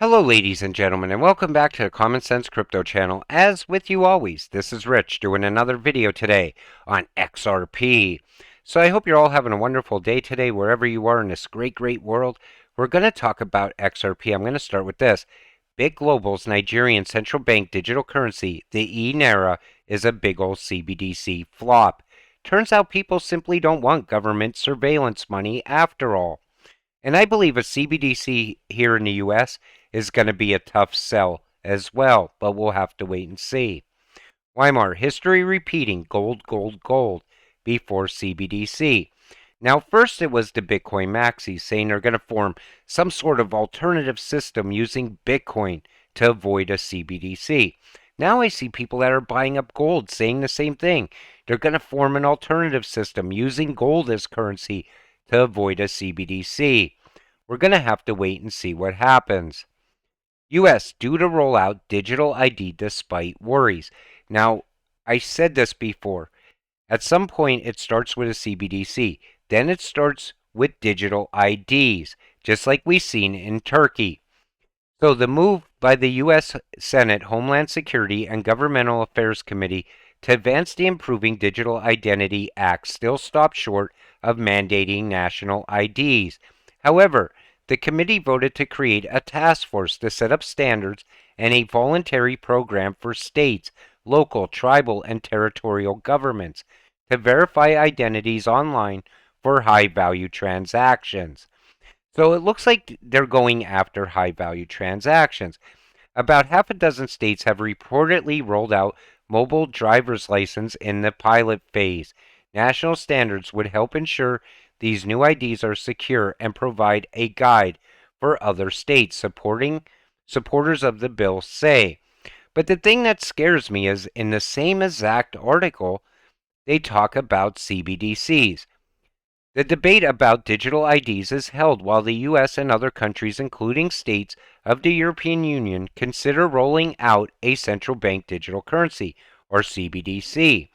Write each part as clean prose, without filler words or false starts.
Hello, ladies and gentlemen, and welcome back to the Common Sense Crypto channel. As with you always, this is Rich doing another video today on XRP. So I hope you're all having a wonderful day today, wherever you are in this great world. We're going to talk about XRP. I'm going to start with this. Bit Global's Nigerian central bank digital currency, the e-Naira, is a big old CBDC flop. Turns out people simply don't want government surveillance money after all. And I believe a CBDC here in the US is going to be a tough sell as well, but we'll have to wait and see. Weimar, history repeating gold before CBDC. Now, first it was the Bitcoin maxis saying they're going to form some sort of alternative system using Bitcoin to avoid a CBDC. Now I see people that are buying up gold saying the same thing. They're going to form an alternative system using gold as currency to avoid a CBDC. We're going to have to wait and see what happens. US due to roll out digital ID despite worries. Now, I said this before. At some point, it starts with a CBDC. Then it starts with digital IDs, just like we've seen in Turkey. So the move by the U.S. Senate Homeland Security and Governmental Affairs Committee to advance the Improving Digital Identity Act still stopped short of mandating national IDs. However, the committee voted to create a task force to set up standards and a voluntary program for states, local, tribal, and territorial governments to verify identities online for high-value transactions. So it looks like they're going after high-value transactions. About half a dozen states have reportedly rolled out mobile driver's license in the pilot phase. National standards would help ensure these new IDs are secure and provide a guide for other states. Supporters of the bill say. But the thing that scares me is in the same exact article, they talk about CBDCs. The debate about digital IDs is held while the US and other countries, including states of the European Union, consider rolling out a central bank digital currency, or CBDC.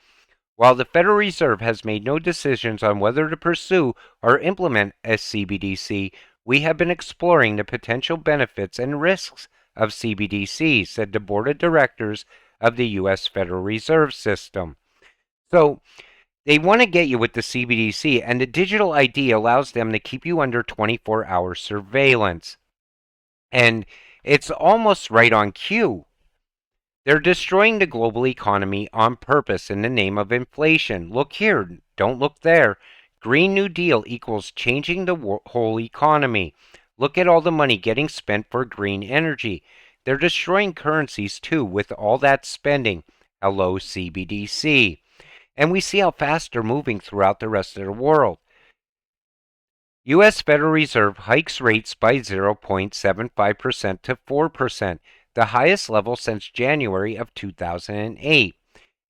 While the Federal Reserve has made no decisions on whether to pursue or implement a CBDC, we have been exploring the potential benefits and risks of CBDC, said the board of directors of the U.S. Federal Reserve System. So, they want to get you with the CBDC, and the digital ID allows them to keep you under 24-hour surveillance. And it's almost right on cue. They're destroying the global economy on purpose in the name of inflation. Look here, don't look there. Green New Deal equals changing the whole economy. Look at all the money getting spent for green energy. They're destroying currencies too with all that spending. Hello, CBDC. And we see how fast they're moving throughout the rest of the world. U.S. Federal Reserve hikes rates by 0.75% to 4%, the highest level since January of 2008.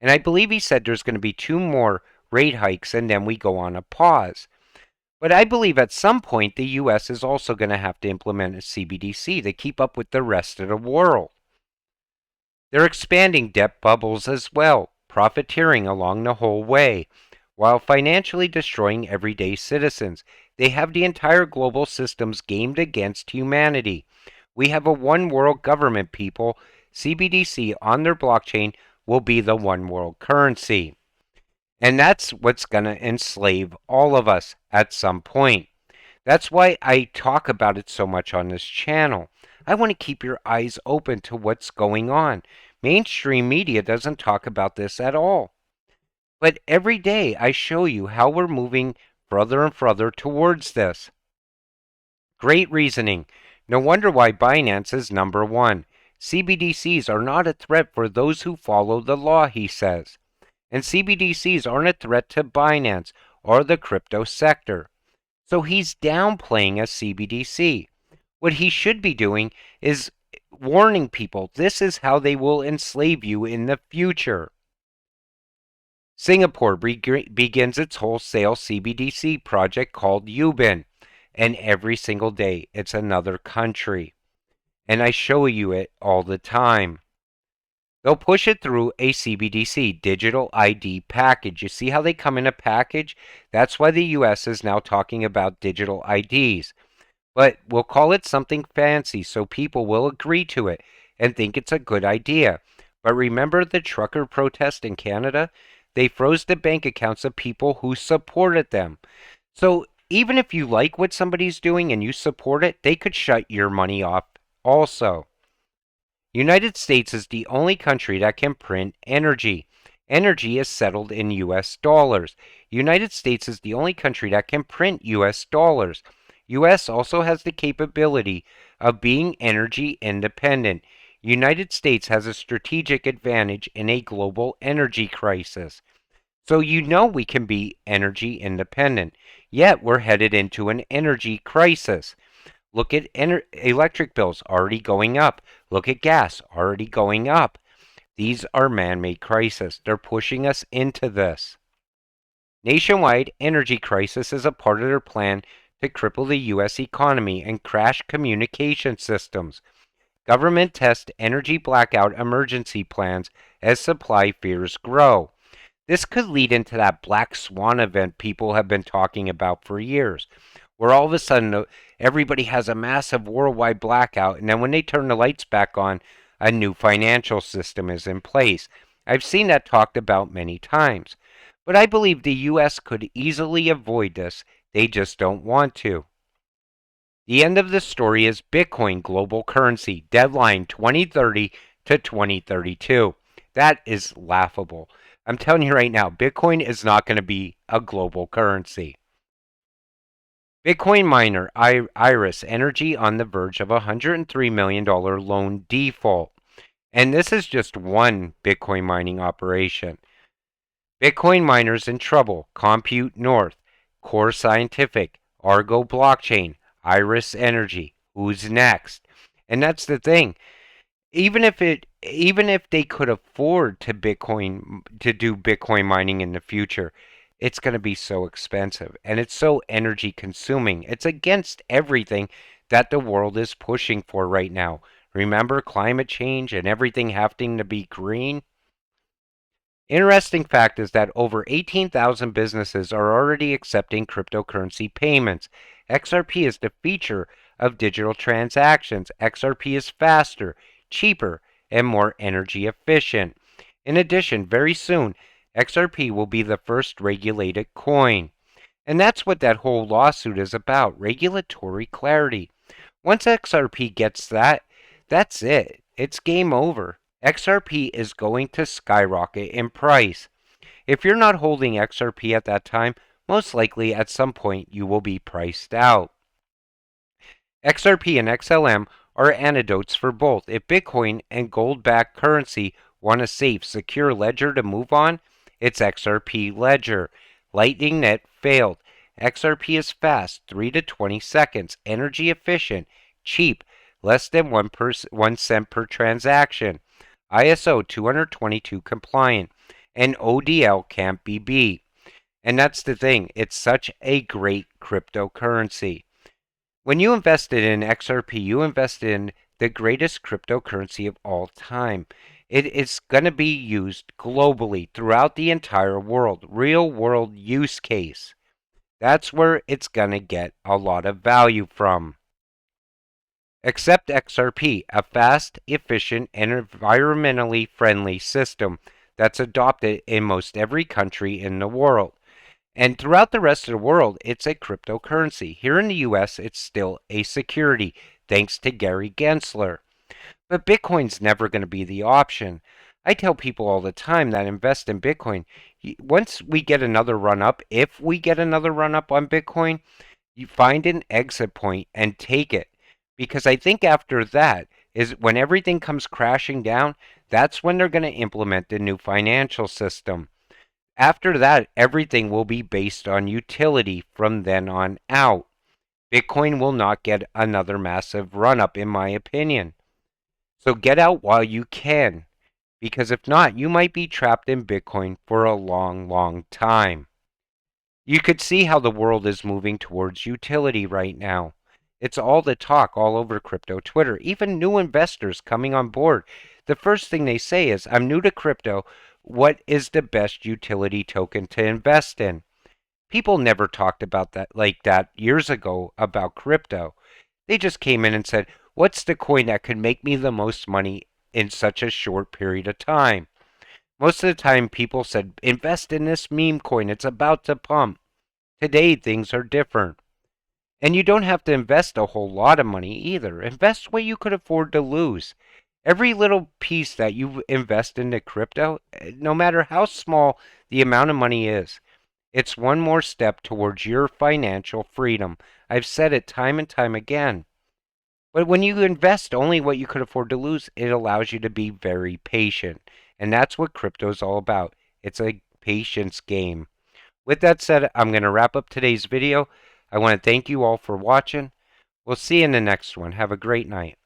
And I believe he said there's going to be 2 more rate hikes and then we go on a pause. But I believe at some point the U.S. is also going to have to implement a CBDC to keep up with the rest of the world. They're expanding debt bubbles as well, profiteering along the whole way, while financially destroying everyday citizens. They have the entire global systems gamed against humanity. We have a one world government, people. CBDC on their blockchain will be the one world currency. And that's what's going to enslave all of us at some point. That's why I talk about it so much on this channel. I want to keep your eyes open to what's going on. Mainstream media doesn't talk about this at all. But every day I show you how we're moving further and further towards this. Great reasoning. No wonder why Binance is number 1. CBDCs are not a threat for those who follow the law, he says. And CBDCs aren't a threat to Binance or the crypto sector. So he's downplaying a CBDC. What he should be doing is warning people this is how they will enslave you in the future. Singapore begins its wholesale CBDC project called Yubin, and every single day it's another country. And I show you it all the time. They'll push it through a CBDC, digital ID package. You see how they come in a package? That's why the US is now talking about digital IDs. but we'll call it something fancy so people will agree to it and think it's a good idea. But remember the trucker protest in Canada? They froze the bank accounts of people who supported them. So even if you like what somebody's doing and you support it, they could shut your money off also. United States is the only country that can print energy. Energy is settled in US dollars. United States is the only country that can print US dollars. US also has the capability of being energy independent. United States has a strategic advantage in a global energy crisis. So you know we can be energy independent. Yet we're headed into an energy crisis. Look at electric bills already going up. Look at gas already going up. These are man-made crises. They're pushing us into this. Nationwide energy crisis is a part of their plan to cripple the U.S. economy and crash communication systems. Government tests energy blackout emergency plans as supply fears grow. This could lead into that black swan event people have been talking about for years, where all of a sudden everybody has a massive worldwide blackout, and then when they turn the lights back on, a new financial system is in place. I've seen that talked about many times. But I believe the US could easily avoid this, they just don't want to. The end of the story is Bitcoin global currency, deadline 2030 to 2032. That is laughable. I'm telling you right now, Bitcoin is not going to be a global currency. Bitcoin miner Iris Energy on the verge of a $103 million loan default. And this is just one Bitcoin mining operation. Bitcoin miners in trouble. Compute North, Core Scientific, Argo Blockchain, Iris Energy. Who's next? And that's the thing. Even if they could afford to do Bitcoin mining in the future, it's going to be so expensive and it's so energy consuming. It's against everything that the world is pushing for right now. Remember climate change and everything having to be green? Interesting fact is that over 18,000 businesses are already accepting cryptocurrency payments. XRP is the feature of digital transactions. XRP is faster, cheaper, and more energy efficient. In addition, very soon, XRP will be the first regulated coin. And that's what that whole lawsuit is about, regulatory clarity. Once XRP gets that, that's it. It's game over. XRP is going to skyrocket in price. If you're not holding XRP at that time, most likely at some point you will be priced out. XRP and XLM are antidotes for both. If Bitcoin and gold-backed currency want a safe, secure ledger to move on, it's XRP Ledger. Lightning Net failed. XRP is fast, 3 to 20 seconds, energy efficient, cheap, less than 1 cent per transaction, ISO 222 compliant, and ODL can't be beat. And that's the thing, it's such a great cryptocurrency. When you invested in XRP, you invested in the greatest cryptocurrency of all time. It is going to be used globally throughout the entire world. Real world use case. That's where it's going to get a lot of value from. Accept XRP, a fast, efficient, and environmentally friendly system that's adopted in most every country in the world. And throughout the rest of the world, it's a cryptocurrency. Here in the US, it's still a security, thanks to Gary Gensler. But Bitcoin's never going to be the option. I tell people all the time that invest in Bitcoin. Once we get another run up, if we get another run up on Bitcoin, you find an exit point and take it. Because I think after that is when everything comes crashing down, that's when they're going to implement the new financial system. After that, everything will be based on utility from then on out. Bitcoin will not get another massive run up, in my opinion. So get out while you can, because if not, you might be trapped in Bitcoin for a long, long time. You could see how the world is moving towards utility right now. It's all the talk all over crypto Twitter, even new investors coming on board. The first thing they say is, I'm new to crypto. What is the best utility token to invest in? People never talked about that like that years ago about crypto. They just came in and said, what's the coin that could make me the most money in such a short period of time? Most of the time, people said, invest in this meme coin. It's about to pump. Today, things are different. And you don't have to invest a whole lot of money either. Invest what you could afford to lose. Every little piece that you invest into crypto, no matter how small the amount of money is, it's one more step towards your financial freedom. I've said it time and time again. But when you invest only what you could afford to lose, it allows you to be very patient. And that's what crypto is all about. It's a patience game. With that said, I'm going to wrap up today's video. I want to thank you all for watching. We'll see you in the next one. Have a great night.